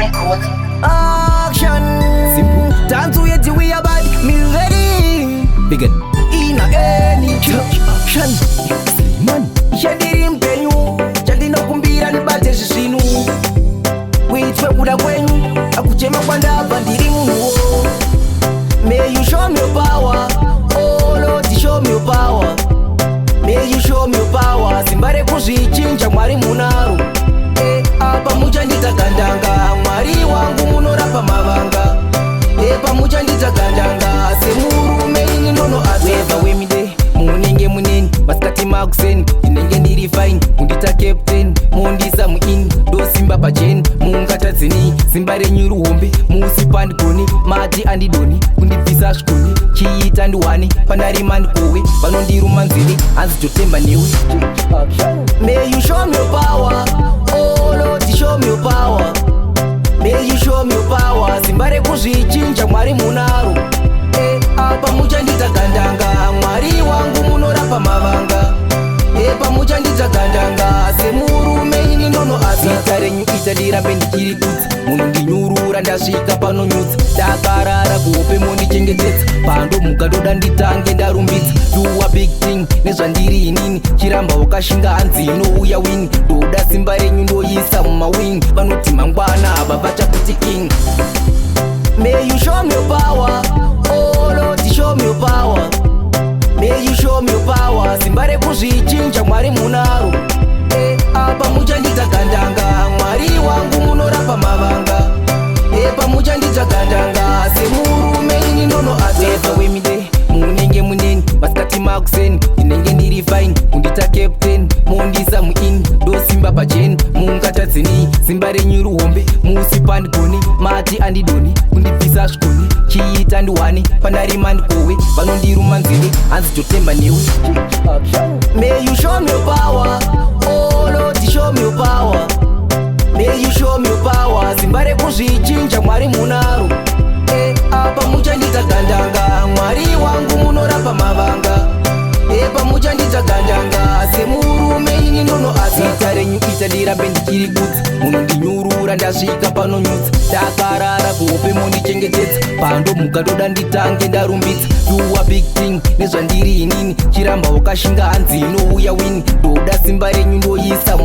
Records. Action. Simple. Dance with you, we are bad. Me ready. Begin. In any action. Man. Shadiri mpenyu. Chandi no kumbira nibate shisinu. Witwe kuda kwenyu. Akuchema kwa ndaba ndiri munuo. May you show me your power. Oh Lord, show me your power. May you show me your power. Simbare kuzvichinja mwari munaro. Pamucha ndidzakandanga mwari wangu munorapa mavanga. Pamucha ndidzakandanga semurume ini ndono aseva wemide munenge muneni masikati makuseni ndinenge ndiri fine kundita captain mondisa muini ndosimba pacheni mungatadzeni simba renyu ruhombe musipandikoni mati andidoni kundibvisa svikoni chiita ndiwani pandarima ndikowe vanondiruma nzeve hanzitotemba newe. May you show me your power. Oh Lord, show me your power. May you show me your power. Simbare kuzvichinja mwari munaro. Pamucha ndidzakandanga mwari wangu munorapa mavanga. Pamucha ndidzakandanga semurume ini ndono azita renyu ita ndirambe ndichiri kudzi munondinyurura ndasvika panonyudza ndakarara kuhope mondichengetedza pandomuka ndoda nditange ndarumbidza do a big thing nezvandiri inini chiramba wakashinga hanzi inouya wini ndoda simba renyu ndoisa mumawini vanoti mangwana ava vachakuti king. May you show me your power. Oh Lord, show me your power. May you show me your power. Simbare kuzvichinja mwari munaro. Pamucha ndidzakandanga mwari wangu munorapa mavanga. Pamucha ndidzakandanga semurume ini ndono aseva wemide munenge muneni masikati makuseni ndinenge ndiri fine kundita captain mondisa muini ndosimba pacheni mungatadzeni simba renyu ruhombe musipandikoni mati andidoni kundibvisa svikoni chiita ndiwani pandarima ndikowe vanondiruma nzeve hanzitotemba newe. May you show me your power. Oh Lord, show me your power. May you show me your power. Simbare kuzvichinja mwari munaro. Pamucha ndidzakandanga mwari wangu munorapa mavanga. Pamucha ndidzakandanga semurume ini ndono azita renyu ita ndirambe ndichiri kudzi munondinyurura ndasvika panonyudza ndakarara kuhope mondichengetedza pandomuka ndoda nditange ndarumbidza do a big thing nezvandiri inini chiramba wakashinga hanzi inouya wini ndoda simba renyu ndoisa